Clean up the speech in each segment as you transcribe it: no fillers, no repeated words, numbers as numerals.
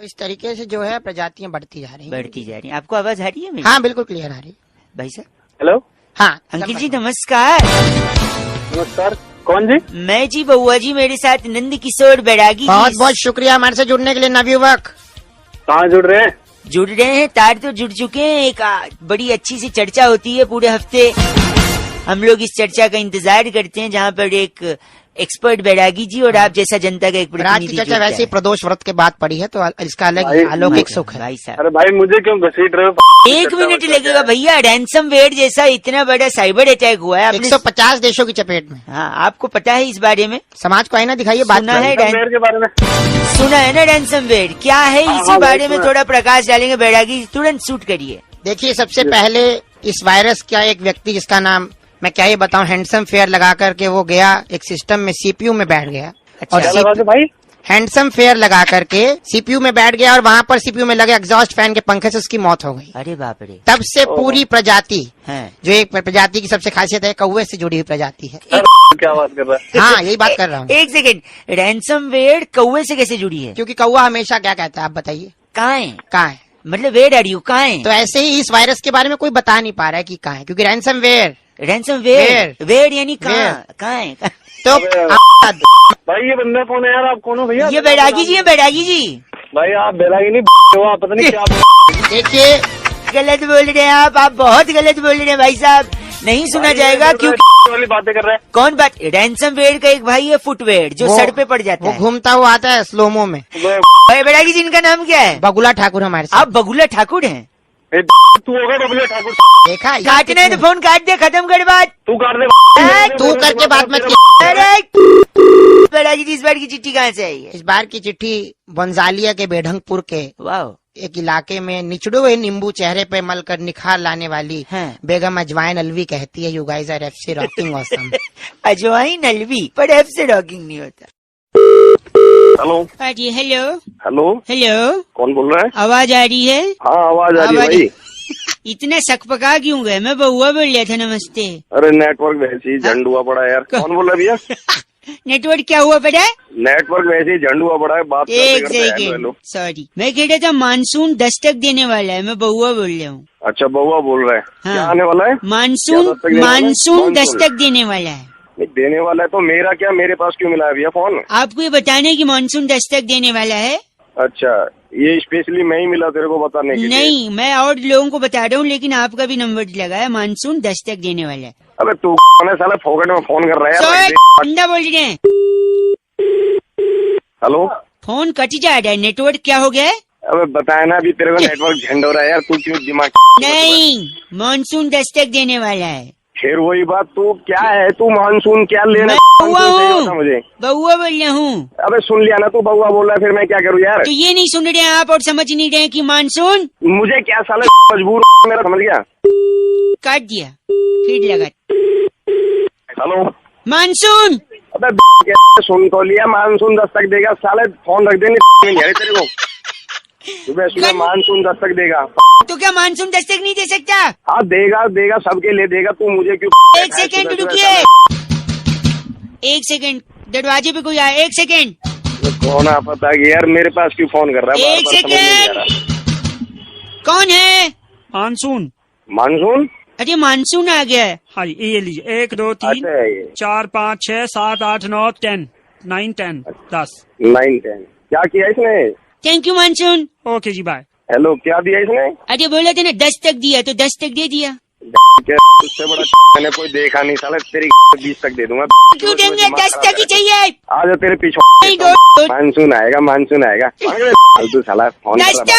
तो इस तरीके से जो है प्रजातियां बढ़ती जा रही हैं। आपको आवाज आ रही है मेरी? हाँ बिल्कुल क्लियर आ रही है भाई साहब। हेलो। हाँ अंकिल जी नमस्कार। नमस्कार, कौन जी? मैं जी बउआ जी, मेरे साथ नंद किशोर बैरागी। बहुत बहुत शुक्रिया हमारे से जुड़ने के लिए नवयुवक। कहाँ जुड़ रहे हैं? जुड़ रहे हैं, तार तो जुड़ चुके हैं। एक बड़ी अच्छी सी चर्चा होती है पूरे हफ्ते। हम लोग इस चर्चा का इंतजार करते हैं जहाँ पर एक एक्सपर्ट बैरागी जी और आप जैसा जनता का एक रात की प्रतिनिधि चर्चा जुड़ता वैसे ही है। प्रदोष व्रत के बाद पड़ी है तो इसका अलग भाई, अलौकिक सुख है। भाई साहब अरे भाई मुझे क्यों घसीट रहे हो? एक मिनट लगेगा भैया। रैंसमवेयर जैसा इतना बड़ा साइबर अटैक हुआ है। आपने 150 देशों की चपेट में। हाँ, आपको पता है इस बारे में? समाज को आईना दिखाइए, बात सुना है रैंसमवेयर के बारे में? सुना है ना रैंसमवेयर क्या है? हाँ, इसी हाँ, बारे में सुना। थोड़ा प्रकाश डालेंगे बैरागी, तुरंत शूट करिए। देखिए सबसे पहले इस वायरस का एक व्यक्ति जिसका नाम मैं क्या ये बताऊं, हैंडसम फेयर लगा करके वो गया एक सिस्टम में सीपीयू में बैठ गया। अच्छा। और क्या लगा के भाई? हैंडसम फेयर लगा करके सीपीयू में बैठ गया और वहाँ पर सीपीयू में लगे एग्जॉस्ट फैन के पंखे से उसकी मौत हो गई। अरे बाप रे। तब से पूरी प्रजाति, हैं। जो एक प्रजाति की सबसे खासियत है, कौवे से जुड़ी हुई प्रजाति है। क्या बात कर रहा है? हाँ यही बात कर रहा हूँ। एक सेकेंड, रैंसमवेयर कौवे से कैसे जुड़ी है? क्योंकि कौवा हमेशा क्या कहता है आप बताइए? कहाँ है? कहाँ है? मतलब वेयर आर यू, कहाँ है? तो ऐसे ही इस वायरस के बारे में कोई बता नहीं पा रहा है कि कहाँ है, क्योंकि रैंसमवेयर रैंसमवेयर वेयर यानी कहाँ? Where? कहाँ है? तो भाई ये बंदा कौन है यार? आप कौन हो भैया? ये बैरागी जी है, बैरागी जी। भाई आप बैरागी नहीं हो, आप पता नहीं क्या। देखिए गलत बोल रहे हैं आप बहुत गलत बोल रहे हैं भाई साहब। नहीं सुना जाएगा क्योंकि वाली बातें कर रहे हैं। कौन बात? रैंसमवेयर का एक भाई है फुटवेयर, जो वो- सर पे पड़ जाता वो है। घूमता हुआ आता है स्लोमो में। भाई बैरागी जी, इनका नाम क्या है? बगुला ठाकुर हमारे साथ। आप बगुला ठाकुर हैं? तू होगा बबलू ठाकुर? देखा ये काटना है तो फोन काट दे, खत्म कर बात। तू कर दे। तू करके बात मत की। अरे बैरागी जी, इस बार की चिट्ठी कहाँ से आई है? इस बार की चिट्ठी बंजालिया के बेढंगपुर के वाह। एक इलाके में निचड़े हुए नींबू चेहरे पे मलकर निखार लाने वाली हाँ। बेगम अजवाइन अलवी कहती है, you guys are FC rocking awesome. अजवाइन अलवी पर एफ से रॉकिंग नहीं होता। हेलो। जी हेलो हेलो। हेलो, कौन बोल रहा है? आवाज आ रही है? हाँ आवाज आ रही है भाई। इतना सकपका क्यों गए? मैं बउआ बोल रहा था। नमस्ते। अरे नेटवर्क वैसे ही झंड हुआ पड़ा है यार। कौन बोल रहा है भैया? नेटवर्क क्या हुआ पड़ा? नेटवर्क वैसे ही झंड हुआ पड़ा है। बात एक करते करते सेकेंड, हेलो। सॉरी, मैं कह रहा था मानसून दस्तक देने वाला है। मैं बउआ बोल रहा हूँ। अच्छा बउआ बोल रहा है। हाँ। क्या आने वाला है? मानसून क्या दस्तक देने वाला है? Monsoon monsoon. दस्तक देने वाला है। नहीं, देने वाला है तो मेरा क्या, मेरे पास क्यों मिला है भैया फोन? आपको ये बताने की मानसून दस्तक देने वाला है? अच्छा ये स्पेशली मैं ही मिला तेरे को बताने के लिए? नहीं, मैं और लोगों को बता रहा हूँ, लेकिन आपका भी नंबर लगा है। मानसून दस्तक देने वाला है। अबे तू कौन है साला, फोकट में फोन कर रहा है यार। बंदा बोल रहे हैं। हेलो। फोन कट जा रहा है, नेटवर्क क्या हो गया है? अबे बताया ना अभी तेरे को नेटवर्क झंड हो रहा है यार। तू क्यों दिमाग? नहीं, मानसून दस्तक देने वाला है। फिर वही बात, तू क्या है? तू मानसून क्या लेना? मैं बउआ मानसून हूँ, मुझे। बउआ बोल रहा हूँ। अबे सुन लिया ना, तू बउआ बोल रहा है, फिर मैं क्या करूँ यार? तो ये नहीं सुन रहे हैं आप और समझ नहीं रहे कि मानसून? मुझे क्या साला मजबूर मेरा, समझ गया? काट दिया, फिर लगा। हेलो। मानसून। अबे सुन तो लिया, मानसून दस्तक देगा साले, फोन रख देने तेरे को। सुबह सुबह मानसून दस्तक देगा तो क्या मानसून दस्तक नहीं दे सकता? हाँ देगा देगा, सबके लिए देगा। तू मुझे क्यों? एक सेकेंड रुकिए, एक सेकेंड, दरवाजे पे कोई आया। एक सेकेंड, कौन है पता कि यार, मेरे पास क्यों फोन कर रहा है? एक बार-बार समझ नहीं आ रहा। सेकेंड। कौन है? मानसून। मानसून? अरे मानसून आ गया है। हाँ ये लीजिए, 1 2 3 अच्छा ये 4 5 6 7 8 9 10 9 10 10। 9 10 क्या किया इसने? Thank you monsoon. ओके जी बाय। हेलो क्या दिया इसने? अरे बोला था ना दस्तक दिया, तो दस्तक दे दिया। क्या उससे बड़ा मैंने कोई देखा नहीं साला, तेरी 20 तक दे दूंगा। क्यों देंगे? दस्तक ही चाहिए। आ जा तेरे पीछे। नहीं, दो- मानसून आएगा, मानसून आएगा। फालतू साला फोन कर रहा दस्तक। है।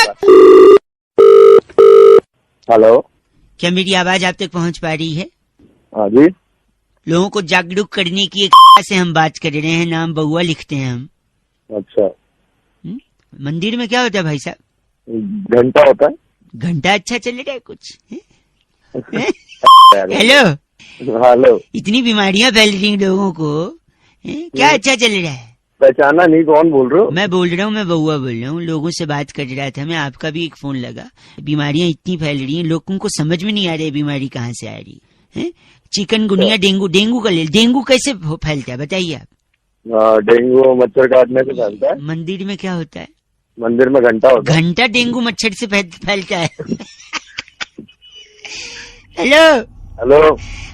हेलो। क्या मेरी आवाज आप तक पहुंच पा रही है? हाँ जी। लोगों को जागरूक करने की एक से हम बात कर रहे हैं। नाम बउआ लिखते हैं हम। अच्छा मंदिर में क्या होता है भाई साहब? घंटा होता है। घंटा अच्छा चल रहा है कुछ? हेलो। Hello, hello. इतनी बीमारियां फैल रही हैं लोगों को, क्या अच्छा चल रहा है? पहचाना नहीं, कौन बोल रहे हो? मैं बोल रहा हूँ, मैं बउआ बोल रहा हूँ। लोगों से बात कर रहा था मैं, आपका भी एक फोन लगा। बीमारियां इतनी फैल रही हैं, लोगों को समझ में नहीं आ रही बीमारी कहाँ से आ रही है। Chikungunya, dengue. डेंगू का ले, डेंगू कैसे फैलता है बताइए आप? डेंगू मच्छर काटने से फैलता है। मंदिर में क्या होता है? मंदिर में घंटा होता है। घंटा डेंगू मच्छर से फैलता है। हेलो। हेलो।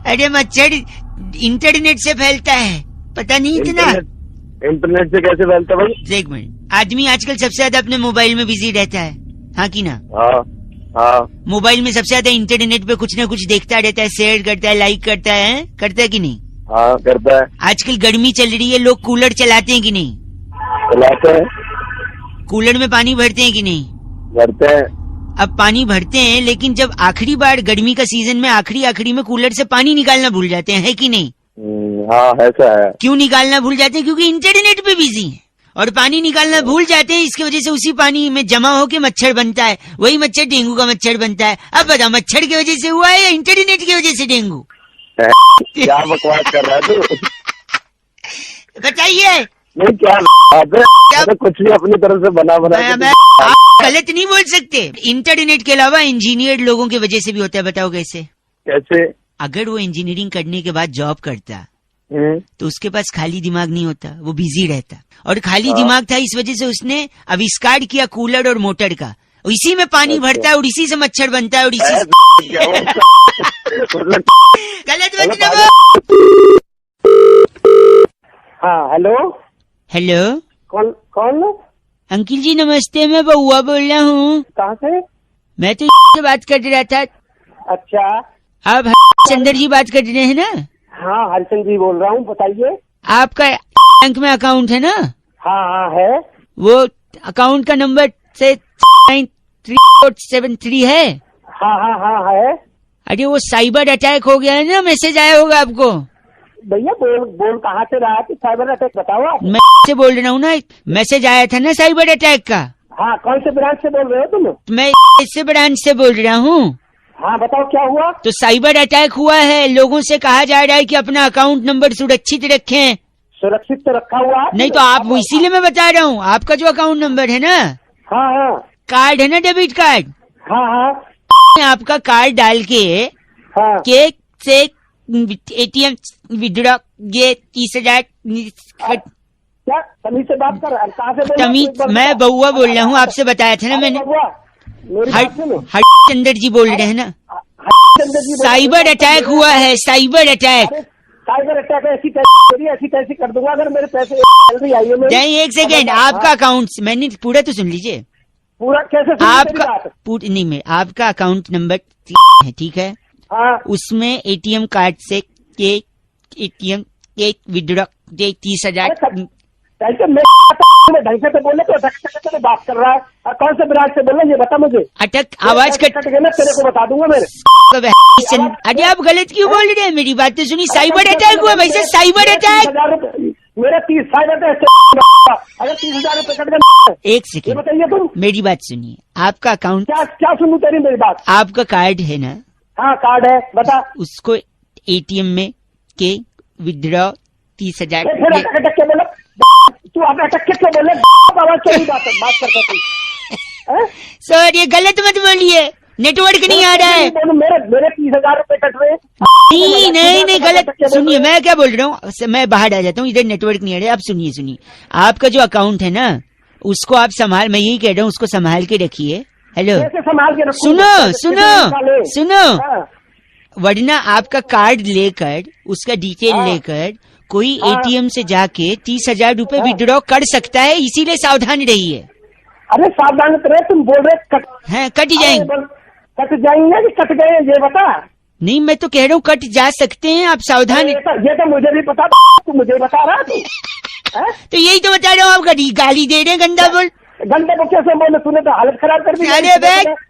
अरे मच्छर इंटरनेट से फैलता है, पता नहीं इतना। इंटरनेट से कैसे फैलता है भाई? एक मिनट, आदमी आजकल सबसे ज्यादा अपने मोबाइल में बिजी रहता है, हाँ की ना? हाँ हाँ। मोबाइल में सबसे ज्यादा इंटरनेट पे कुछ ना कुछ देखता रहता है, शेयर करता है, लाइक करता है कि नहीं? हाँ करता है। आजकल गर्मी चल रही है, लोग कूलर चलाते हैं कि नहीं? चलाते हैं। कूलर में पानी भरते हैं कि नहीं? भरते हैं। अब पानी भरते हैं, लेकिन जब आखिरी बार गर्मी का सीजन में आखिरी में कूलर से पानी निकालना भूल जाते हैं, है कि नहीं? हाँ ऐसा है। क्यों निकालना भूल जाते हैं? क्योंकि इंटरनेट पे बिजी है और पानी निकालना भूल जाते हैं। इसकी वजह से उसी पानी में जमा होके मच्छर बनता है, वही मच्छर डेंगू का मच्छर बनता है। अब बताओ, मच्छर की वजह से हुआ है या इंटरनेट की वजह से डेंगू? क्या बकवास कर रहा है तू? बताइए। नहीं क्या तो कुछ भी अपनी तरफ से बना आप गलत नहीं बोल सकते। इंटरनेट के अलावा इंजीनियर लोगों की वजह से भी होता है, बताओ कैसे? कैसे? अगर वो इंजीनियरिंग करने के बाद जॉब करता तो उसके पास खाली दिमाग नहीं होता, वो बिजी रहता। और खाली दिमाग था, इस वजह से उसने आविष्कार किया कूलर और मोटर का। इसी में पानी भरता है और इसी से मच्छर बनता है और इसी से गलत मत ना बोल। हाँ हेलो। हेलो। कौन कौन? अंकिल जी नमस्ते, मैं बउआ बोल रहा हूँ। कहाँ से? मैं तो से बात कर रहा था। अच्छा। आप चंद्र जी बात कर रहे हैं ना? हाँ हरिचंद जी बोल रहा हूँ, बताइए। आपका बैंक में अकाउंट है ना? हाँ हाँ है। वो अकाउंट का नंबर से 9373 है। हाँ हाँ हाँ है। अरे वो साइबर अटैक हो गया है ना, मैसेज आया होगा आपको। भैया बोल कहाँ से रहा है? साइबर अटैक बताओ आप। मैं से बोल रहा हूँ ना, मैसेज आया था ना साइबर अटैक का। हाँ कौन से ब्रांच से बोल रहे हो तुम? मैं इससे ब्रांच से बोल रहा हूँ। हाँ बताओ क्या हुआ? तो साइबर अटैक हुआ है, लोगों से कहा जा रहा है कि अपना अकाउंट नंबर सुरक्षित रखें। सुरक्षित तो रखा हुआ है। नहीं तो आप इसीलिए मैं बता रहा हूँ, आपका जो अकाउंट नंबर है ना, हाँ हाँ कार्ड है ना, डेबिट कार्ड, हाँ हाँ आपका कार्ड डाल के हाँ केक से एटीएम विड्रॉ ये 30,000 क्या तमीज से बात कर? कहाँ से बोल रहे हो? तमीज मैं बउआ बोल रहा हूँ, आपसे बताया था ना मैंने। मेरी बात सुनो। हरिचंद्र जी बोल रहे हैं ना? हरिचंद्र जी साइबर अटैक हुआ है, साइबर अटैक। साइबर अटैक ऐसी कैसी कर दूंगा अगर मेरे पैसे सैलरी आई है मेरी। नहीं एक सेकेंड, आपका अकाउंट मैंने पूरा तो सुन लीजिए। पूरा कैसे सुन? आपका नहीं में आपका अकाउंट नंबर है, ठीक है? हाँ उसमें एटीएम कार्ड से एटीएम एक विड्रॉ 30,000। ढंग से तो बोले तो से बात कर रहा है। और कौन से ब्रांच से बोल रहे ये बता मुझे। अटक आवाज कट गया ना, तेरे को बता दूंगा मेरे। अरे आप गलत क्यों बोल रहे हैं? मेरी बात तो सुनिए। साइबर अटैक हुआ वैसे, साइबर अटैक। मेरा 30,000 अगर 30,000 रुपए कट गए। एक सेकेंड बताइए तुम, मेरी बात सुनिए। आपका अकाउंट क्या सुनू तेरी मेरी बात? आपका कार्ड है ना? हाँ कार्ड है, बता। उसको एटीएम में के विड्रॉ 30,000। तू अपना टक्के क्यों बोले? आवाज क्या बात करता तू? सर ये गलत मत बोलिए, नेटवर्क नहीं आ रहा है। मेरे 30,000 रुपए कट रहे। नहीं गलत सुनिए, मैं क्या बोल रहा हूँ, मैं बाहर आ जाता हूँ, इधर नेटवर्क नहीं आ रहा है। आप सुनिए, आपका जो अकाउंट है ना, उसको आप संभाल, मैं यही कह रहा हूँ, उसको संभाल के रखिए। हेलो संभाल के सुनो, वरना आपका कार्ड लेकर, उसका डिटेल लेकर कोई एटीएम से जाके 30,000 रुपए विड्रॉ कर सकता है, इसीलिए सावधान रहिए। अरे सावधान रहे, तुम बोल रहे कट जाएंगे। कट जाएंगे कि कट गए ये बता। नहीं मैं तो कह रहा हूँ कट जा सकते हैं, आप सावधान। ये तो मुझे भी पता, तू मुझे बता रहा तू। तो यही तो बता रहा हूँ, आप गाली दे रहे हैं, गंदा बोल। घंटे को कैसे बोले? तूने तो हालत खराब कर दी। अरे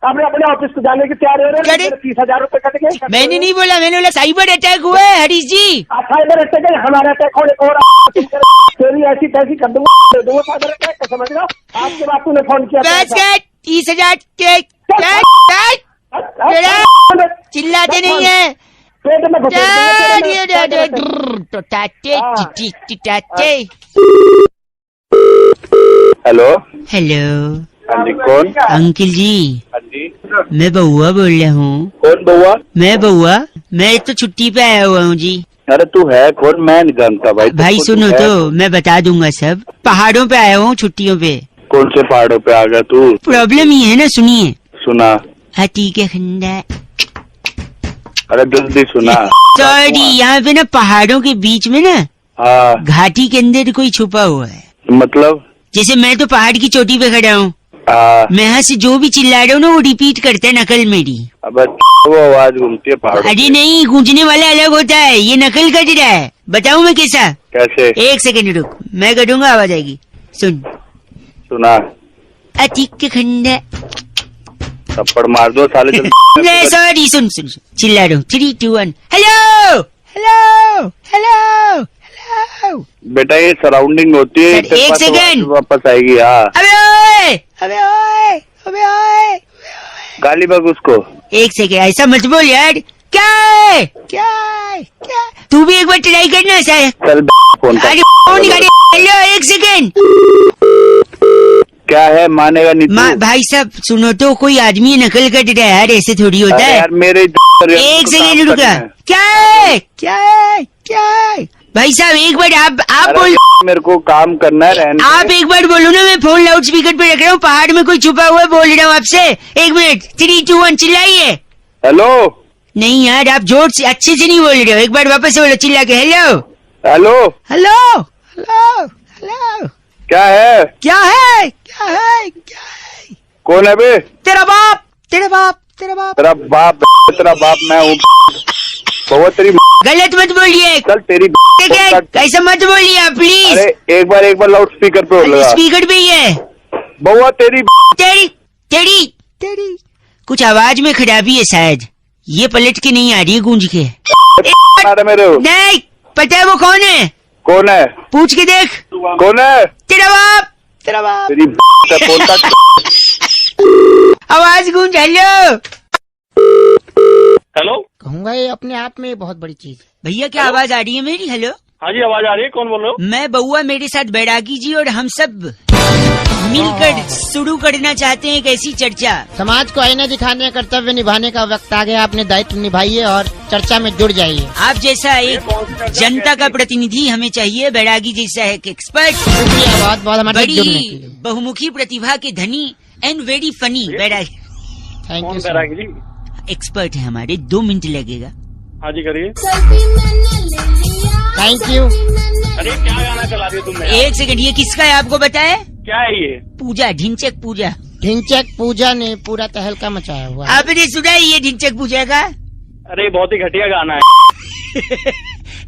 अपने ऑफिस को जाने की तैयार हो रहे हैं। 30,000 रुपए कट गए। मैंने नहीं बोला, मैंने बोला साइबर अटैक हुआ है हरीश जी। साइबर अटैक है, हमारा अटैक होने को तेरी ऐसी तैसी कर दूंगा, दे दूंगा साइबर अटैक, समझ रहा? आपके बाद तूने फोन किया 30,000 चिल्लाते नहीं है। पेट में हेलो हेलो। हाँ जी कौन? अंकिल जी। हाँ जी मैं बउआ बोल रहा हूँ। कौन बउआ? मैं बउआ, मैं तो छुट्टी पे आया हुआ हूँ जी। अरे तू है कौन? मैं नहीं जानता भाई। भाई सुनो तो मैं बता दूंगा सब। पहाड़ों पे आया हूँ छुट्टियों पे। कौन से पहाड़ों पे आ गया तू? प्रॉब्लम ये है ना, सुनिए। सुना। हाथी के खंडा। अरे जल्दी सुना। सॉरी, यहाँ पे ना पहाड़ों के बीच में ना हाँ। घाटी के अंदर कोई छुपा हुआ है। मतलब? जैसे मैं तो पहाड़ की चोटी पे खड़ा हूँ, हाँ। मैं यहाँ से जो भी चिल्ला रहा हूँ ना वो रिपीट करता है नकल मेरी। अब वो आवाज घूमती है पहाड़ों अरे पे। नहीं, गूंजने वाला अलग होता है, ये नकल कर रहा है। बताऊँ मैं कैसा? कैसे? एक सेकंड रुक, मैं करूँगा, आवाज आएगी, सुन। सुना। हाथी के खंडा। थप्पड़ मार दो साले जल्दी। नहीं सॉरी, सुन सुन सुन, चिल्ला रहा हूँ। 3, 2, 1। Hello hello hello hello. बेटा ये सराउंडिंग होती है, सर, इसके एक पास सेकंड। वापस आएगी। हाँ। अबे ओए, अबे ओए, अबे ओए। गाली बक उसको। एक सेकंड, ऐसा मत बोल यार। क्या है? क्या है? क्या है? तू भी एक बार ट्राई करना शायद। चल फोन अरे फोन निकाले। हेलो, एक सेकंड। क्या है, मानेगा नहीं तू? भाई साहब सुनो तो, कोई आदमी नकल कर रहा है यार, ऐसे थोड़ी होता अरे है। यार मेरे एक सेकंड रुका। क्या है? क्या है? क्या है? भाई साहब एक बार आप बोल। मेरे को काम करना है, रहने। आप एक बार बोलो ना, मैं फोन लाउड स्पीकर पे रख रहा हूँ, पहाड़ में कोई छुपा हुआ है, बोल रहा हूँ आपसे। 1 मिनट, 3, 2, 1 चिल्लाइए। हेलो। नहीं यार, आप जोर से अच्छे से नहीं बोल रहे हो, एक बार वापस से बोलो चिल्ला के। Hello hello. Hello hello hello. क्या है? क्या है? क्या है? क्या है? कौन है बे? तेरा बाप, तेरा बाप, तेरा बाप। तेरा बाप? तेरा बाप मैं हूँ। बहुत तेरी। गलत मत बोलिए। चल तेरी। ऐसा मत बोलिए आप प्लीज। अरे एक बार लाउड स्पीकर पे हो लगा। स्पीकर पे ही है। बहुआ तेरी। तेरी तेरी तेरी। कुछ आवाज में खराबी है शायद, ये पलट के नहीं आ रही है, गूंज के। मेरे हो। नहीं पता है वो कौन है? कौन है? पूछ के देख। कौन है? तेरा बाप, तेरा बाप। तेरी फोन का। आवाज गूंज। Hello hello. कहूंगा ये अपने आप में बहुत बड़ी चीज है। भैया, क्या आवाज आ रही है मेरी? हेलो। हाँ जी आवाज आ रही है, कौन बोल रहे हो? मैं बउआ, मेरे साथ बैरागी जी और हम सब मिलकर शुरू करना चाहते हैं एक ऐसी चर्चा। समाज को आईना दिखाने, कर्तव्य निभाने का वक्त आ गया। आपने दायित्व निभाइए और चर्चा में जुड़ जाइए। आप जैसा एक जनता का प्रतिनिधि हमें चाहिए, बैरागी जैसा एक एक्सपर्ट। शुक्रिया बहुत बहुत हमारे साथ जुड़ने के बड़ी लिए। बहुमुखी प्रतिभा के धनी and very funny Bairagi thank कौन you sir. Bairagi ji? Expert है हमारे। 2 मिनट लगेगा। हाँ जी करिए। Thank you. अरे क्या गाना चला रही हो तुमने? एक सेकंड, ये किसका है आपको बताया? क्या है ये? पूजा, ढिंचक पूजा। ढिंचक पूजा ने पूरा तहलका मचाया हुआ है। आपने सुना है ये ढिंचक पूजा का? अरे बहुत ही घटिया गाना है।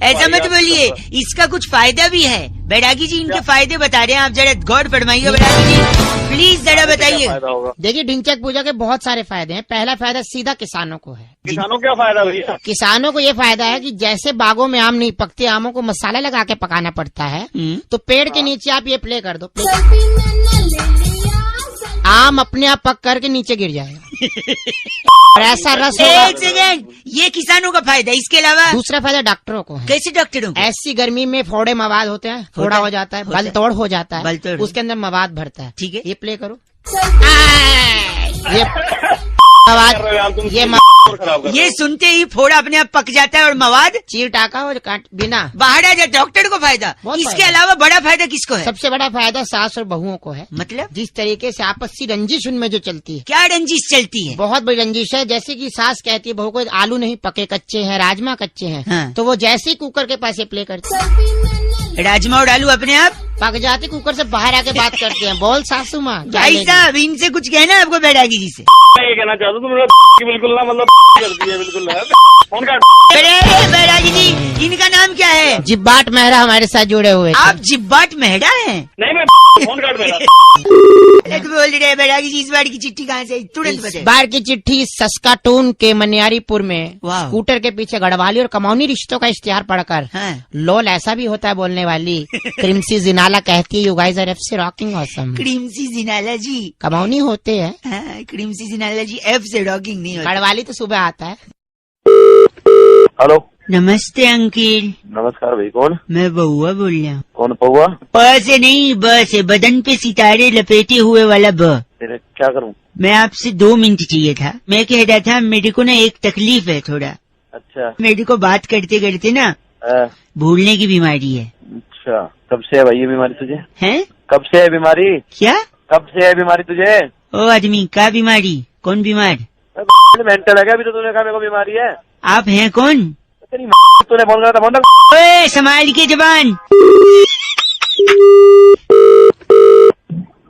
ऐसा मत बोलिए, इसका कुछ फायदा भी है। बैरागी जी इनके फायदे बता रहे हैं, आप जरा गौर फरमाइए। बैरागी जी प्लीज जरा बताइए। फायदा होगा? देखिए ढिंचक पूजा के बहुत सारे फायदे हैं। पहला फायदा सीधा किसानों को है। किसानों को क्या फायदा भैया? किसानों को ये फायदा है कि जैसे बागों में आम नहीं पकते, आमों को मसाला लगा के पकाना पड़ता है, तो पेड़ के नीचे आप ये प्ले कर दो, आम अपने आप पक करके नीचे गिर जाएगा और ऐसा रस होगा। एक सेकंड, ये किसानों का फायदा। इसके अलावा दूसरा फायदा डॉक्टरों को है। कैसे डॉक्टरों को? ऐसी गर्मी में फोड़े मवाद होते हैं, फोड़ा हो जाता है, बल तोड़ हो जाता है, बलतोड़। उसके अंदर मवाद भरता है। ठीक है। ये प्ले करो। ये मवाद, ये खराब कर। ये सुनते ही फोड़ा अपने आप पक जाता है और मवाद चीर टाका और काट बिना बाहर आ जाता है। डॉक्टर को फायदा। बहुत इसके फायदा। अलावा बड़ा फायदा किसको है? सबसे बड़ा फायदा सास और बहुओं को है। मतलब जिस तरीके से आपसी रंजिश उनमें जो चलती है, क्या रंजिश चलती है? बहुत बड़ी रंजिश है। जैसे कि सास कहती है बहू को, आलू नहीं पके कच्चे हैं, राजमा कच्चे हैं, हाँ। तो वो जैसे ही कुकर के पास ये प्ले करती है, राजमा और आलू अपने आप पक जाते, कुकर से बाहर आके बात करते हैं, बोल सासू माँ क्या भाई लेगी? साहब इनसे कुछ कहना है आपको बैरागी जी से? मैं ये कहना चाहता हूँ तुमने बिल्कुल ना मतलब कर दिया बिल्कुल है। फोन काट। अरे बैरागी जी, इनका नाम क्या है? जिब्बाट मेहरा हमारे साथ जुड़े हुए थे। आप जिब्बाट मेहरा हैं? नहीं मैं फोन काट मेरा। एक बोल रहे हैं बैरागी जी, इस बार की चिट्ठी कहाँ से? तुरंत इस बताइए। बार की चिट्ठी सस्काटून के मनियारीपुर में वाह। स्कूटर के पीछे गढ़वाली और कमौनी रिश्तों का इश्तिहार पढ़कर हाँ। लोल ऐसा भी होता है बोलने वाली क्रिमसी जिनाला कहती है, you guys are FC rocking awesome. क्रीमसी जिनाला जी। कमौनी होते हैं, हाँ, क्रीमसी जिनाला जी एफ से रॉकिंग नहीं होता। गढ़वाली तो सुबह आता है। हेलो। नमस्ते अंकिल, नमस्कार भाई, कौन? मैं बउआ बोल रहा हूँ। कौन पौआ? प से नहीं, ब से, बदन पे सितारे लपेटे हुए वाला ब। तेरे क्या करूं? मैं आपसे 2 मिनट चाहिए था। मैं कह रहा था मेरे को ना एक तकलीफ है थोड़ा। अच्छा। मेरे को बात करते करते ना भूलने की बीमारी है। अच्छा, कब से है भाई ये बीमारी तुझे? हैं? कब से है बीमारी? क्या? कब से है बीमारी तुझे? ओ आदमी, क्या बीमारी? कौन बीमार? मेंटल है क्या? अभी तो तूने कहा मेरे को बीमारी है। आप हैं कौन? तेरी तूने फोन करा था, फोन रख। ओए, संभाल के जबान।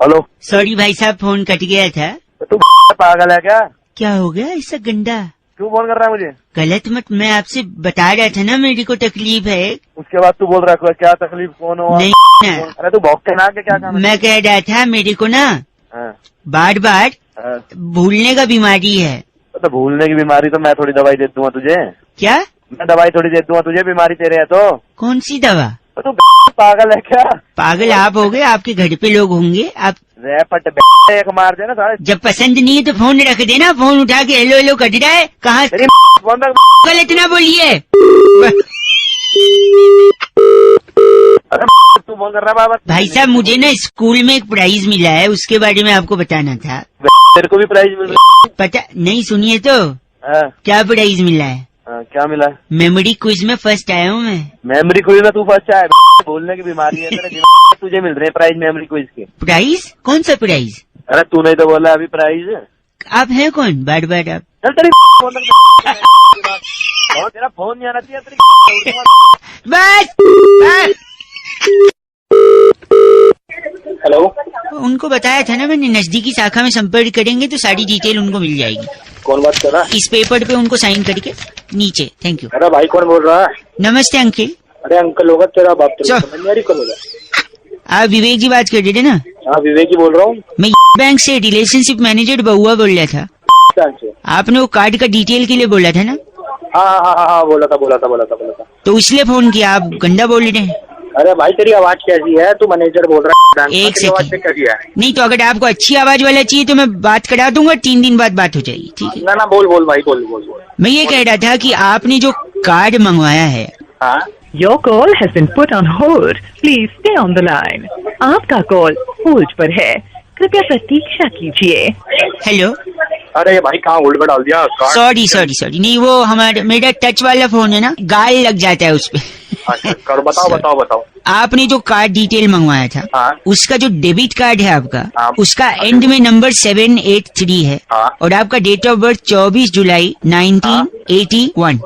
हेलो। सॉरी भाई साहब, फोन कट गया था। तू पागल है क्या? क्या हो गया ऐसा गंदा? क्यों फोन कर रहा है मुझे? गलत मत, मैं आपसे बता रहा था ना मेरे को तकलीफ है। उसके बाद तू बोल रहा है क्या तकलीफ, कौन हो? नहीं ना, अरे तू भौंकते ना के क्या काम है? मैं कह रहा था मेरे को ना हाँ, बार बार हाँ। भूलने का बीमारी है। तो भूलने की बीमारी तो मैं थोड़ी दवाई दे दूंगा तुझे। क्या? मैं दवाई थोड़ी दे दूंगा तुझे, बीमारी तेरे है तो। कौन सी दवा? तो तू पागल है क्या? पागल आप हो गए, आपके घर पे लोग होंगे। आप रैपट एक मार देना सारे। जब पसंद नहीं है तो फोन रख देना। फोन उठा के हेलो हेलो कर रहा है, कहाँ? तेरी फोन रख। गलत ना बोलिए। अरे तू फोन कर रहा है बाबा? भाई साहब, मुझे ना स्कूल में एक प्राइज मिला है, उसके बारे में आपको बताना था। तेरे को भी प्राइज मिल रहा पता नहीं, सुनिए तो। है? क्या प्राइज मिला है? क्या मिला? मेमोरी क्विज में फर्स्ट आया हूँ मैं। मेमोरी क्विज में तू फर्स्ट आया? भूलने की बीमारी है तेरे दिमाग में, तुझे मिल रहे हैं प्राइज मेमोरी क्विज के। प्राइज? कौन सा प्राइज? अरे तू नहीं तो बोला अभी प्राइज। आप हैं कौन? बार बार आप। चल तेरी फोन रख। तेरा फोन नहीं आना चाहिए तेरी। बस। हेलो। उनको बताया था ना मैंने, नजदीकी शाखा में संपर्क करेंगे तो सारी डिटेल उनको मिल जाएगी। कौन बात कर रहा है? इस पेपर पे उनको साइन करके नीचे। Thank you. अरे भाई कौन बोल रहा है? नमस्ते अंकिल। अरे अंकल होगा तेरा बाप। चल। कौन बोला? आप विवेक जी बात कर रहे थे ना? हाँ विवेक ही बोल रहा हूँ। मैं बैंक से रिलेशनशिप मैनेजर बहुआ बोल रहा था। आपने वो कार्ड का डिटेल के लिए बोला था ना? हाँ बोला था। तो इसलिए फोन किया। आप गंदा बोल रहे हैं। अरे भाई तेरी आवाज कैसी है? तू मैनेजर बोल रहा है? एक सेकंड। कैसी है? नहीं तो अगर आपको अच्छी आवाज वाला चाहिए तो मैं बात करा दूंगा, 3 दिन बाद बात हो जाएगी, ठीक है? ना बोल भाई बोल। मैं ये कह रहा था कि आपने जो कार्ड मंगवाया है। हाँ। Your call has been put on hold. Please stay on the line. आपका कॉल होल्ड पर है, कृपया प्रतीक्षा कीजिए। हेलो। अरे भाई कहाँ होल्ड पर डाल दिया? सॉरी। नहीं, वो मेरा टच वाला फोन है ना, गाल लग जाता है उसपे। अच्छा कर, बताओ। आपने जो कार्ड डिटेल मंगवाया था, हाँ। उसका जो डेबिट कार्ड है आपका, हाँ। उसका एंड में नंबर 783 है। हाँ। और आपका डेट ऑफ बर्थ 24 जुलाई 1981।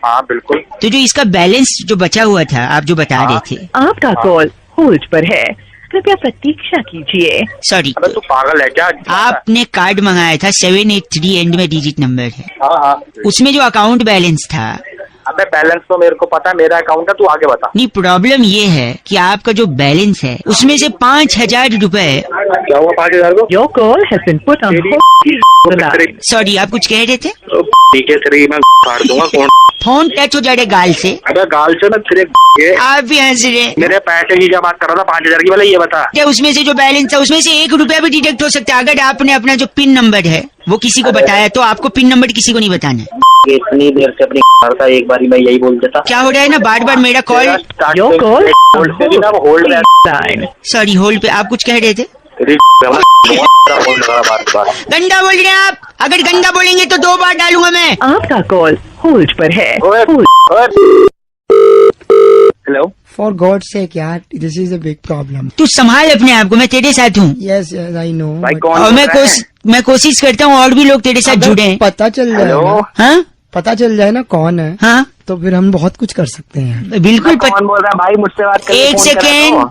हाँ बिल्कुल। तो जो इसका बैलेंस जो बचा हुआ था, आप जो बता रहे थे। आपका कॉल होल्ड पर है, कृपया प्रतीक्षा कीजिए। सॉरी, अबे तू पागल है क्या? आपने कार्ड मंगाया था 783 एंड में डिजिट नंबर है, हाँ। उसमें जो अकाउंट बैलेंस था। अबे बैलेंस तो मेरे को पता है, मेरा अकाउंट है, तू आगे बता। नहीं, प्रॉब्लम ये है कि आपका जो बैलेंस है उसमें से 5,000 रुपए। क्या हुआ 5,000 को? Your call has been put on hold. Sorry, आप कुछ कह रहे थे? ठीक है तेरी मैं फाड़ दूंगा फोन। फोन टच हो जाएगा गाल से। अबे गाल से ना तेरे आप भी हंस रहे। मेरे पैसे की क्या बात कर रहा था? 5,000 की? वाला ये बता। क्या उसमें से जो बैलेंस था उसमें से 1 रुपया भी डिडक्ट हो सकता है? अगर आपने अपना जो पिन नंबर है वो किसी को बताया तो आपको पिन नंबर किसी को नहीं बताना है। इतनी देर से अपनी करता, एक बारी मैं यही बोल देता। क्या हो रहा है ना, बार बार मेरा कॉल। Your call होल्ड पे भी ना, होल्ड line. सॉरी, होल्ड पे। आप कुछ कह रहे थे? बार। गंदा बोल रहे हैं आप। अगर गंदा बोलेंगे तो 2 बार डालूंगा मैं। आपका कॉल होल्ड पर है। हेलो। For God's sake, यार, this is a big problem. तू संभाल अपने आप को, मैं तेरे साथ हूँ। Yes, I know. भाई but- कौन और बोल रहा है? मैं कोशिश करता हूँ और भी लोग तेरे साथ अगर जुड़े हैं। पता चल जाए हेलो। ना, हाँ पता चल जाए ना कौन है, हाँ, तो फिर हम बहुत कुछ कर सकते हैं। बिल्कुल कौन बोल रहा है भाई? मुझसे बात कर। एक सेकेंड।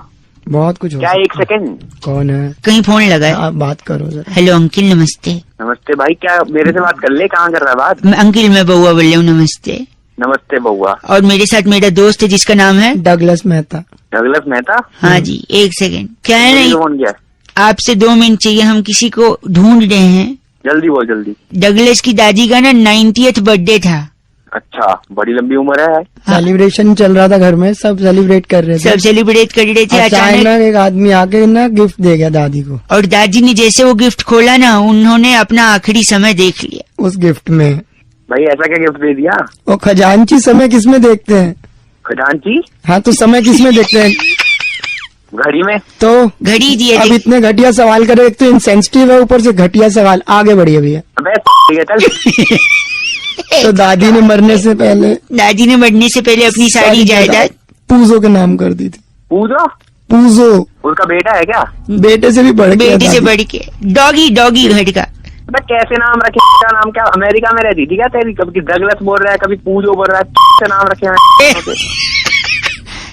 बहुत कुछ हो क्या? सकता 1 सेकेंड। है। कौन है? कहीं फोन लगा है। आप बात करो जरा। हेलो अंकिल, नमस्ते। नमस्ते भाई, क्या मेरे से बात कर ले? कहाँ कर रहा है बात? अंकिल मैं बउआ बोल रहा हूँ। नमस्ते। नमस्ते बउआ। और मेरे साथ मेरा दोस्त है जिसका नाम है डगलस मेहता। डगलस मेहता? हाँ जी, 1 सेकेंड। क्या है नहीं, फोन किया? आपसे 2 मिनट चाहिए। हम किसी को ढूंढ रहे हैं। जल्दी बोल जल्दी। डगलस की दादी का ना 90th बर्थडे था। अच्छा, बड़ी लंबी उम्र है। सेलिब्रेशन चल रहा था घर में, सब सेलिब्रेट कर रहे थे। सब सेलिब्रेट कर रहे थे। अचानक अचानक एक आदमी आके ना गिफ्ट दे गया दादी को। और दादी ने जैसे वो गिफ्ट खोला ना, उन्होंने अपना आखिरी समय देख लिया उस गिफ्ट में भाई ऐसा क्या गिफ्ट दे दिया? वो खजांची समय किसमें देखते हैं? खजांची? हाँ, तो समय किसमें देखते हैं? घड़ी में। तो घड़ी दिए। अब इतने घटिया सवाल करे, एक तो इनसेंसिटिव है, ऊपर से घटिया सवाल। आगे बढ़िए भैया। अबे ठीक है चल। तो दादी ने मरने से पहले दादी ने मरने से पहले अपनी सारी जायदाद पूजो के नाम कर दी थी। पूजो? पूजो। उसका बेटा है क्या? बेटे से भी बढ़ के बेटे से दादी। बढ़ के डॉगी डॉगी घर का। अबे कैसे नाम रखे? क्या नाम? क्या अमेरिका में रहती थी क्या तेरी? कभी डगलस बोल रहा है, कभी पूजो बोल रहा है, कैसे नाम रखे हैं?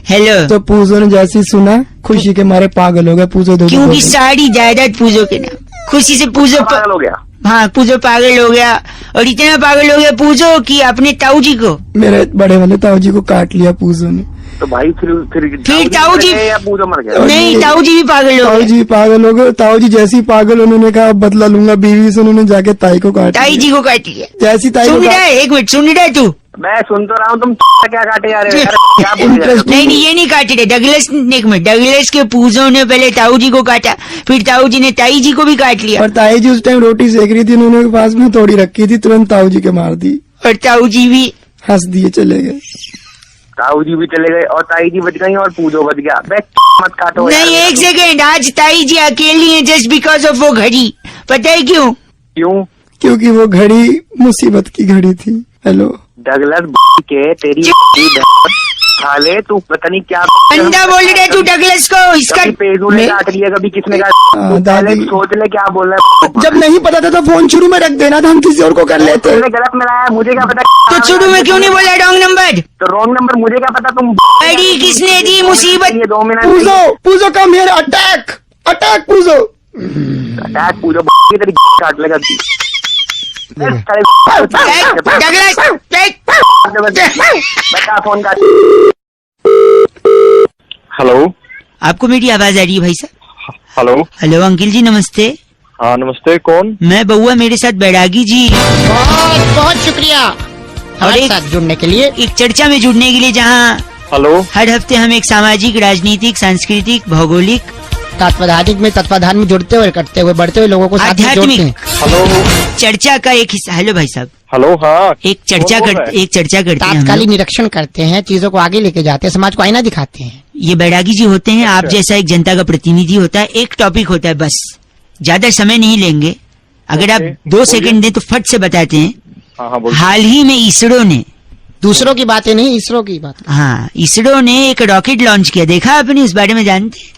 हेलो, तो पूजो ने जैसे ही सुना खुशी के मारे पागल हो गए। पूजो दो क्योंकि सारी जायदाद पूजो के नाम, खुशी से पूजो पागल हो गया। हाँ, पूजो पागल हो गया, और इतना पागल हो गया पूजो कि अपने ताऊ जी को, मेरे बड़े वाले ताऊ जी को काट लिया पूजो ने। तो भाई फिर ताऊ जी या पूजो मर गया? नहीं, ताऊ जी भी पागल हो ताऊ गए। जी पागल हो गए। ताऊ जी जैसी पागल उन्होंने कहा अब बदला लूंगा बीवी से, उन्होंने जाके ताई को काट ताई लिया। जी को काट लिया। जैसी ताई को सुन रहा काट- है? एक मिनट, सुन रहा है तू? मैं सुन तो रहा हूँ, तुम क्या काटे जा रहे हो यार? क्या बोल रहे हो? नहीं, ये नहीं काटे थे डगलस। एक मिनट, डगलस के पूजो ने पहले ताऊ जी को काटा, फिर ताऊ जी ने ताई जी को भी काट लिया, और ताई जी उस टाइम रोटी सेक रही थी, उन्होंने पास में तोड़ी रखी थी, तुरंत ताऊ जी के मार दी, और ताऊ जी भी हंस दिए चले गए। ताऊ जी भी चले गए और ताई जी बच गई और पूजो बच गया। बे मत काटो यार। नहीं। एक सेकेंड, आज ताई जी अकेली है जस्ट बिकॉज ऑफ वो घड़ी। पता है क्यों? क्यों? क्योंकि वो घड़ी मुसीबत की घड़ी थी। हेलो डगलस के तेरी साले, तू पता नहीं क्या अंडा बोल रहे तू डगलस को। इसका कभी पेड़ों ने काट लिया, कभी किसने काट। तू दादी- पहले सोच ले क्या बोल रहा है। जब नहीं पता था तो फोन शुरू में रख देना था, हम किसी और को कर लेते। तुमने गलत मिलाया, मुझे क्या पता। तो शुरू में क्यों नहीं बोला रॉन्ग नंबर? तो रॉन्ग नंबर मुझे क्या पता। तुम अड़ी किसने दी मुसीबत? ये 2 minute Pujo Pujo come here, attack attack Pujo. Attack Pujo तेरी काट लेगा। डगलस बता फोन काट। हेलो आपको मेरी आवाज आ रही है भाई साहब? हेलो। हेलो अंकिल जी, नमस्ते। हाँ नमस्ते, कौन? मैं बउआ, मेरे साथ बैरागी जी, बहुत बहुत शुक्रिया हमारे एक- साथ जुड़ने के लिए। एक चर्चा में जुड़ने के लिए, जहाँ हेलो। हर हफ्ते हम एक सामाजिक, राजनीतिक, सांस्कृतिक, भौगोलिक, तत्वाधानिक में तत्वाधान में जुड़ते हुए, करते हुए, बढ़ते हुए लोगों को साथ में जोड़ते आध्यात्मिक हैं। हेलो। चर्चा का एक हिस्सा। हेलो भाई साहब, हेलो। हाँ एक चर्चा कौन बोल रहा करते है? एक चर्चा करते हैं हम तात्कालिक लोग। निरीक्षण करते हैं, चीजों को आगे लेके जाते हैं, समाज को आईना दिखाते हैं। ये बैरागी जी होते हैं, आप जैसा एक जनता का प्रतिनिधि होता है। एक टॉपिक होता है, बस ज्यादा समय नहीं लेंगे। अगर आप ओके, 2 बोलिए। सेकंड दें तो फट से बताते हैं। हाँ हाँ बोल। हाल ही में इसरो ने, दूसरों की बातें नहीं, इसरो की बात। हाँ, इसरो ने एक रॉकेट लॉन्च किया। देखा आपने? इस बारे में जानते हैं?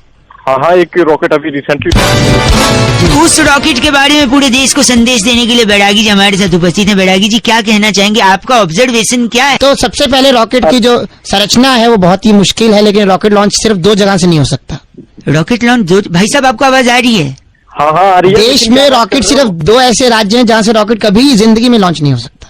हाँ हाँ, एक रॉकेट अभी रिसेंटली। उस रॉकेट के बारे में पूरे देश को संदेश देने के लिए बैरागी जी हमारे साथ उपस्थित हैं। बैरागी जी, क्या कहना चाहेंगे? आपका ऑब्जर्वेशन क्या है? तो सबसे पहले रॉकेट की जो संरचना है वो बहुत ही मुश्किल है, लेकिन रॉकेट लॉन्च सिर्फ 2 जगह से नहीं हो सकता। रॉकेट लॉन्च भाई साहब, आपको आवाज आ रही है? हाँ हाँ आ रही है। देश लेकिन में क्या रॉकेट कर रहे हो? सिर्फ 2 ऐसे राज्य हैं जहाँ से रॉकेट कभी जिंदगी में लॉन्च नहीं हो सकता।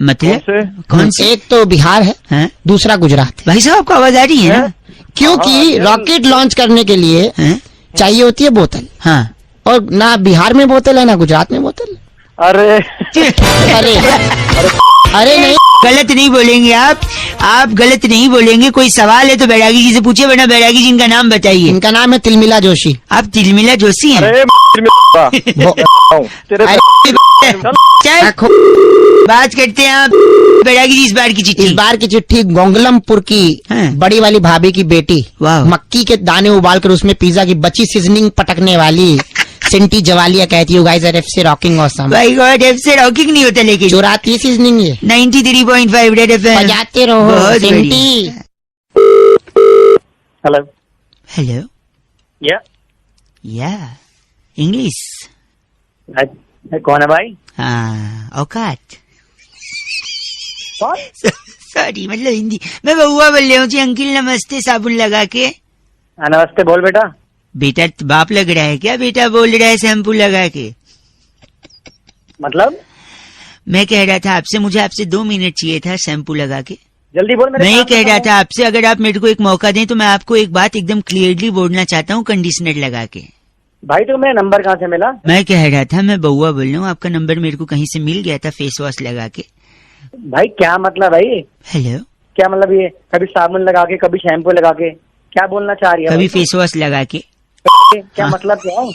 मतलब कौन से? एक तो बिहार है, हैं? दूसरा गुजरात है। भाई साहब, आपको आवाज आ रही है ना? क्योंकि रॉकेट लॉन्च करने के लिए हैं? चाहिए होती है बोतल, हाँ। और ना बिहार में बोतल है ना गुजरात में बोतल। अरे अरे अरे नहीं, गलत नहीं बोलेंगे आप गलत नहीं बोलेंगे। कोई सवाल है तो बैरागी जी से पूछिए, वरना बैरागी जी इनका नाम बताइए। इनका नाम है तिलमिला जोशी। आप तिलमिला जोशी हैं? अरे तेरे चल, बात करते हैं आप। बैरागी जी, इस बार की इस चिट्ठी। बार की चिट्ठी गोंगलमपुर की हाँ। बड़ी वाली भाभी की बेटी, वाह। मक्की के दाने उबालकर उसमें पिज्जा की बची सीजनिंग पटकने वाली सिंटी जवालिया कहती है, guys are FC rocking awesome. भाई गॉड, एफ से रॉकिंग नहीं होता, लेकिन चुराती सीजनिंग ये 93.5 रेड एफएम बजाते रहो बहुत सिंटी। हेलो। हेलो, या इंग्लिश? कौन है भाई? हाँ, औकात। कौन? सॉरी, मतलब हिंदी। मैं बउआ बोल रहा हूँ जी। अंकिल नमस्ते, साबुन लगा के। नमस्ते, बोल बेटा। बेटा बाप लग रहा है क्या? बेटा बोल रहा है शैम्पू लगा के। मतलब मैं कह रहा था आपसे, मुझे आपसे 2 मिनट चाहिए था शैम्पू लगा के। जल्दी बोल। मैं ये कह रहा था आपसे, अगर आप मेरे को एक मौका दें तो मैं आपको एक बात एकदम क्लियरली बोलना चाहता हूँ, कंडीशनर लगा के। भाई तो मेरा नंबर कहाँ से मिला? मैं कह रहा था, मैं बउआ बोल रहा हूँ, आपका नंबर मेरे को कहीं से मिल गया था फेस वॉश लगा के। भाई क्या मतलब भाई? हेलो, क्या मतलब ये कभी साबुन लगा के कभी शैम्पू लगा के? क्या बोलना चाह रही है? कभी फेस वॉश लगा के। क्या मतलब क्या है?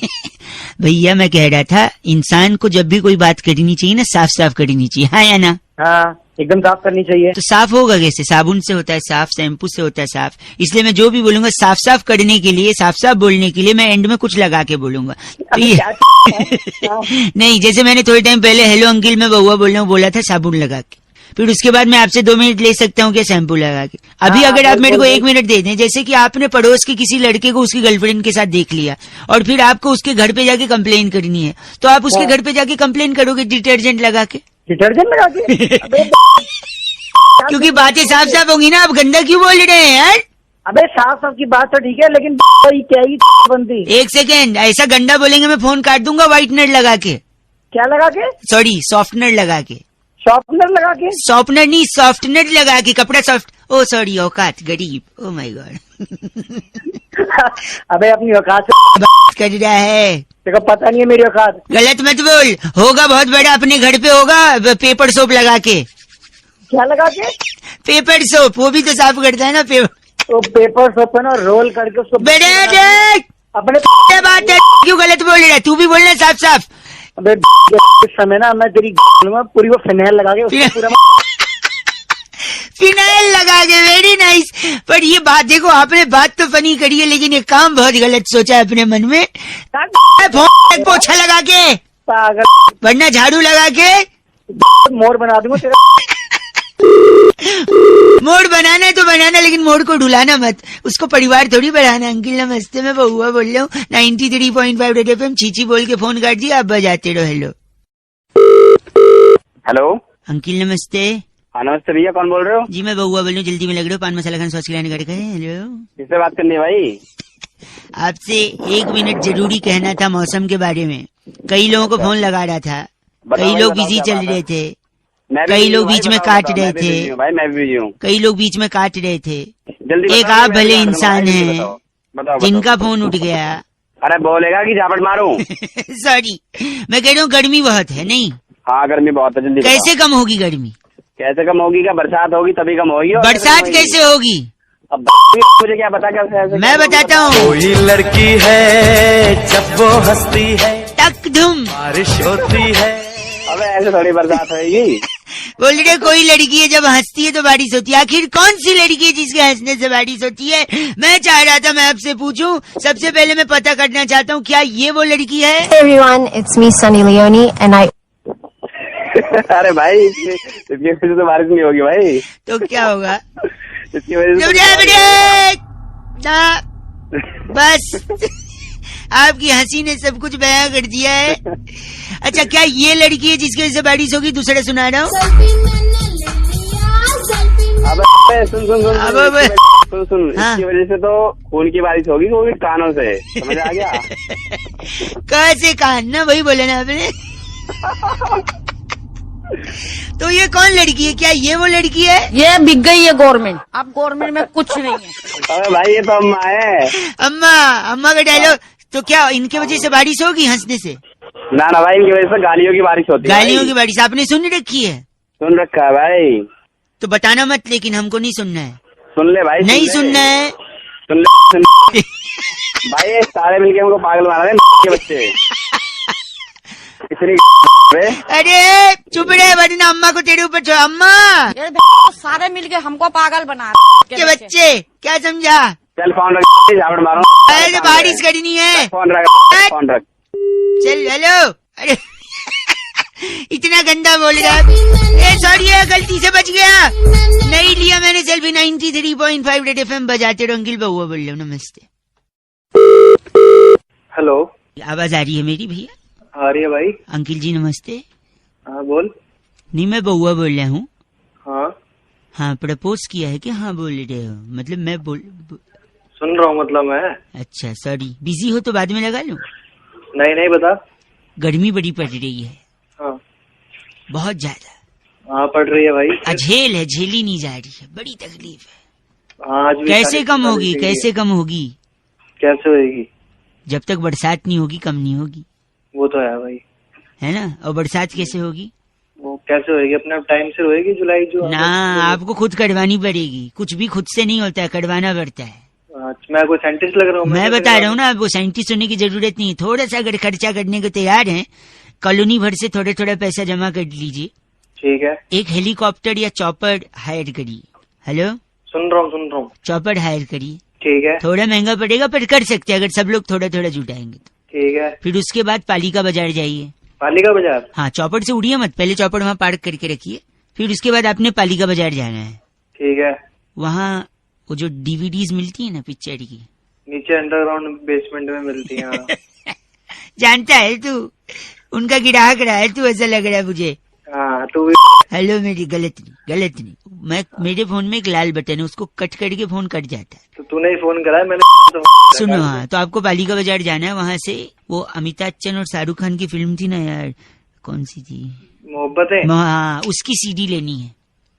भैया मैं कह रहा था, इंसान को जब भी कोई बात करनी चाहिए ना, साफ साफ करनी चाहिए, हाँ या ना? हाँ, एकदम साफ करनी चाहिए। तो साफ होगा कैसे? साबुन से होता है साफ, शैम्पू से होता है साफ। इसलिए मैं जो भी बोलूंगा साफ साफ करने के लिए, साफ साफ बोलने के लिए, मैं एंड में कुछ लगा के बोलूंगा। तो अभी ये क्या नहीं, जैसे मैंने थोड़े टाइम पहले हेलो अंकिल मैं बउआ बोल रहा हूँ बोला था साबुन लगा के, फिर उसके बाद मैं आपसे 2 मिनट ले सकता हूँ क्या शैम्पू लगा के? अभी हाँ, अगर आप मेरे को बिल्कुल। 1 मिनट दे दें, जैसे कि आपने पड़ोस के किसी लड़के को उसकी गर्लफ्रेंड के साथ देख लिया और फिर आपको उसके घर पे जाके कंप्लेन करनी है, तो आप उसके घर पे जाके कंप्लेन करोगे डिटर्जेंट लगा के? डिटर्जेंट लगा के? अबे क्योंकि बातें साफ साफ होंगी ना, आप गंदा क्यों बोल रहे हैं यार? अबे साफ साफ की बात तो ठीक है, लेकिन क्या ही बनती? 1 सेकेंड, ऐसा गंदा बोलेंगे मैं फोन काट दूंगा व्हाइटनर लगा के। क्या लगा के? सॉरी, सॉफ्टनर लगा के। शॉर्पनर लगा के? सॉफ्टनर नहीं, सॉफ्टनर लगा के, कपड़ा सॉफ्ट। ओ सॉरी, औकात गरीब। Oh my God. अबे अपनी औकात से बात कर रहा है, देखो पता नहीं है मेरी औकात। गलत मत बोल। होगा बहुत बड़ा, अपने घर पे होगा पेपर सोप लगा के। क्या लगा के? पेपर सोप, वो भी तो साफ करता है ना पेपर। तो पेपर सोप है ना, रोल करके उसको बेटे देख, अपने क्या बात है, क्यों गलत बोल रहा है? तू भी बोलना साफ साफ। अबे इस समय ना मैं तेरी पूरी वो फिनाइल लगा के उसको पूरा फिनाइल लगा के, वेरी नाइस। पर ये बात देखो, आपने बात तो फनी करी है, लेकिन ये काम बहुत गलत सोचा है अपने मन में। फोन पोछा लगा के, पागल, वरना झाड़ू लगा के मोर बना दूंगा तेरा। मोड़ बनाना है तो बनाना, लेकिन मोड़ को ढुलाना मत, उसको परिवार थोड़ी बढ़ाना। अंकिल नमस्ते, मैं बहुआ बोल रहा हूँ 93.5 रेड FM। चीची बोल के फोन काट दिया, आप बजाते रहो। Hello hello. अंकिल नमस्ते। हाँ नमस्ते भैया, कौन बोल रहे हो? जी मैं बहुआ बोल रहा हूँ, जल्दी में लग रहे हो, पान मसाला खान सॉस खिलाने का। हेलो, किससे बात करनी है भाई? आपसे 1 मिनट जरूरी कहना था मौसम के बारे में। कई लोगों को फोन लगा रहा था, बताओ कई भाई, लोग बताओ बिजी क्या चल बात है? रहे थे, मैं भी कई बिजी लोग हूँ भाई, बीच में बताओ, काट बताओ, रहे मैं भी बिजी थे, हूँ भाई, मैं भी बिजी हूँ। कई लोग बीच में काट रहे थे। जल्दी एक बताओ, आप मैं भले बात करूँ इंसान भाई, जल्दी हैं बताओ, बताओ, जिनका बताओ। फोन उठ गया। अरे बोलेगा कि झापट मारूं? सॉरी, मैं कह रहा हूँ गर्मी बहुत है नहीं? हाँ गर्मी बहुत है, जल्दी बताओ। कैसे कम होगी गर्मी? कैसे कम होगी? क्या बरसात होगी तभी कम होगी? और बरसात होगी? कैसे होगी? अब मुझे क्या पता कैसे ऐसे मैं कैसे बताता होगा? हूँ। कोई लड़की है जब वो हंसती है टक धुम बारिश होती है। अबे ऐसे थोड़ी बरसात होगी। बोल रहे कोई लड़की है जब हंसती है तो बारिश होती है। आखिर कौन सी लड़की है जिसके हंसने से बारिश होती है? मैं चाह रहा था मैं आपसे पूछूं। सबसे पहले मैं पता करना चाहता हूँ, क्या ये वो लड़की है? Hey everyone, it's me Sunny Leone and I अरे भाई इसकी वजह से तो बारिश नहीं होगी भाई। तो क्या होगा? इसकी वजह से ना, बस आपकी हंसी ने सब कुछ बयां कर दिया है। अच्छा, क्या ये लड़की है जिसकी वजह से बारिश होगी? दूसरा सुना रहा हूँ। अबे सुन सुन सुन अबे, सुन सुन हाँ। इसकी वजह से तो खून की बारिश होगी, वो भी कानों से, समझ आ गया? कैसे कान ना, वही बोले ना आपने। तो ये कौन लड़की है? क्या ये वो लड़की है? ये बिक गई है गवर्नमेंट। अब गवर्नमेंट में कुछ नहीं है। अबे भाई ये तो अम्मा है। अम्मा, अम्मा का डायलॉग। तो क्या इनके वजह से बारिश होगी हंसने से? ना ना भाई, इनकी वजह से गालियों की बारिश होती है। गालियों भाई। की बारिश आपने सुन रखी है? सुन रखा है भाई। तो बताना मत, लेकिन हमको नहीं सुनना है। सुन ले भाई, नहीं ले। सुनना है। सुन ले भाई, ये सारे मिलके हमको पागल बना रहे हैं के बच्चे। इतनी अरे चुप रहे, वरना अम्मा को तेरे ऊपर छोड़। अम्मा ये सारे मिलके हमको पागल बना रहे के बच्चे, क्या समझा? चल फोन रख, झापड़ मारो। अरे बारिश करनी है। फोन रख, फोन रख। चल हेलो। अरे इतना गंदा बोल रहा है। सॉरी, गलती से बच गया, नहीं लिया मैंने सेल्फी। 93.5 रेड FM बजाते रहो। अंकिल बहुआ बोल रहा हूँ, नमस्ते। हेलो, आवाज आ रही है मेरी भैया? आ रही है भाई। अंकिल जी नमस्ते। हाँ बोल। नहीं, मैं बहुआ बोल रहा हूँ। हाँ हाँ, प्रपोज किया है कि हाँ बोल रहे हो? मतलब मैं सुन रहा हूँ, मतलब मैं। अच्छा सॉरी, बिजी हो तो बाद में लगा लूं? नहीं नहीं बता। गर्मी बड़ी पड़ रही है। हाँ बहुत ज्यादा। हाँ पड़ रही है भाई। अझेल है, झेली नहीं जा रही है, बड़ी तकलीफ है। हाँ आज भी कैसे सारी कम होगी? बारिश हुई है। कैसे कम होगी? कैसे होगी? जब तक बरसात नहीं होगी कम नहीं होगी, वो तो है भाई। है ना? और बरसात कैसे होगी? वो कैसे होगी? अपने टाइम से होगी, जुलाई जो ना, आपको खुद कटवानी पड़ेगी। कुछ भी खुद से नहीं होता है, कटवाना पड़ता है। मैं कोई साइंटिस्ट लग रहा हूँ? मैं बता रहा हूँ ना, वो साइंटिस्ट होने की जरूरत नहीं। थोड़ा सा अगर खर्चा करने को तैयार हैं, कॉलोनी भर से थोड़ा थोड़ा पैसा जमा कर लीजिए। ठीक है। एक हेलीकॉप्टर या चॉपर हायर करिए। हेलो, सुन रहा हूँ। चॉपर हायर करिए। ठीक है। थोड़ा महंगा पड़ेगा पर कर सकते हैं, अगर सब लोग थोड़ा थोड़ा जुटाएंगे तो। ठीक है। फिर उसके बाद पालिका बाजार जाइए। पालिका बाजार? हाँ, चौपड़ से उड़िए मत, पहले चौपड़ वहाँ पार्क करके रखिए। फिर उसके बाद आपने पालिका बाजार जाना है। ठीक है। वहाँ वो जो डीवीडीज मिलती है ना पिक्चर की, नीचे अंडरग्राउंड बेसमेंट में मिलती है। जानता है तू, उनका ग्राहक रहा है तू, ऐसा लग रहा है मुझे। हाँ तू भी। हेलो मेरी गलत नहीं, मैं मेरे फोन में एक लाल बटन है, उसको कट करके फोन कट जाता है। तो तूने ही फोन करा है, मैंने सुनो, हाँ तो आपको पालिका बाजार जाना है। वहाँ से वो अमिताभ बच्चन और शाहरुख खान की फिल्म थी ना यार, कौन सी थी, मोहब्बतें। हाँ उसकी सीडी लेनी है।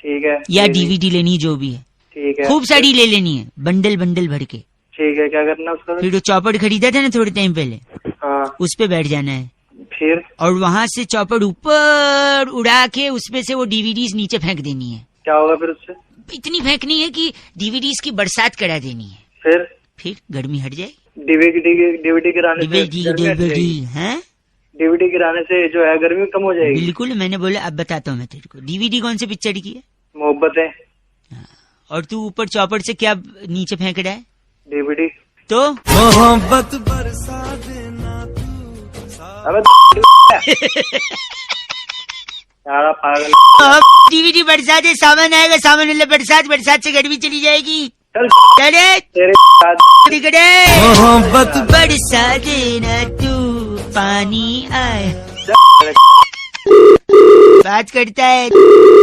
ठीक है। या डीवीडी लेनी, जो भी है। ठीक है। खूब सारी ले लेनी है, बंडल भर के। ठीक है, क्या करना उसका? फिर वो चौपड़ खरीदा था ना थोड़े टाइम पहले, हाँ उस पे बैठ जाना है। फिर? और वहाँ से चौपड़ ऊपर उड़ा के उसपे से वो डीवीडीज नीचे फेंक देनी है। क्या होगा फिर उससे? इतनी फेंकनी है कि डीवीडीज की बरसात करा देनी है। फिर गर्मी हट जाए। डीवीडी गिराने से डीवीडी गिराने से जो है गर्मी कम हो जाएगी। बिल्कुल, मैंने बोला अब बताता हूँ मैं तेरे को। डीवीडी कौन से पिक्चर की है? मोहब्बतें। और तू ऊपर चौपड़ से क्या नीचे फेंक रहा है? डीवीडी। तो मोहब्बत बरसा देना तू। अबे सारा पागल। डीवीडी बरसात है, सामान आएगा, सामान मतलब बरसात से गर्मी चली जाएगी। चल तेरे मोहब्बत बरसा देना तू, पानी आए। बात करता है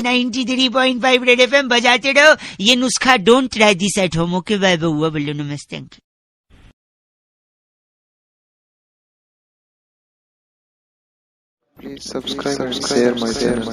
93.5 रेड एफएम, बजाते रहो ये नुस्खा। Don't try this at home. Okay bye bye, हुआ बोलो नमस्ते। Please subscribe and share my channel.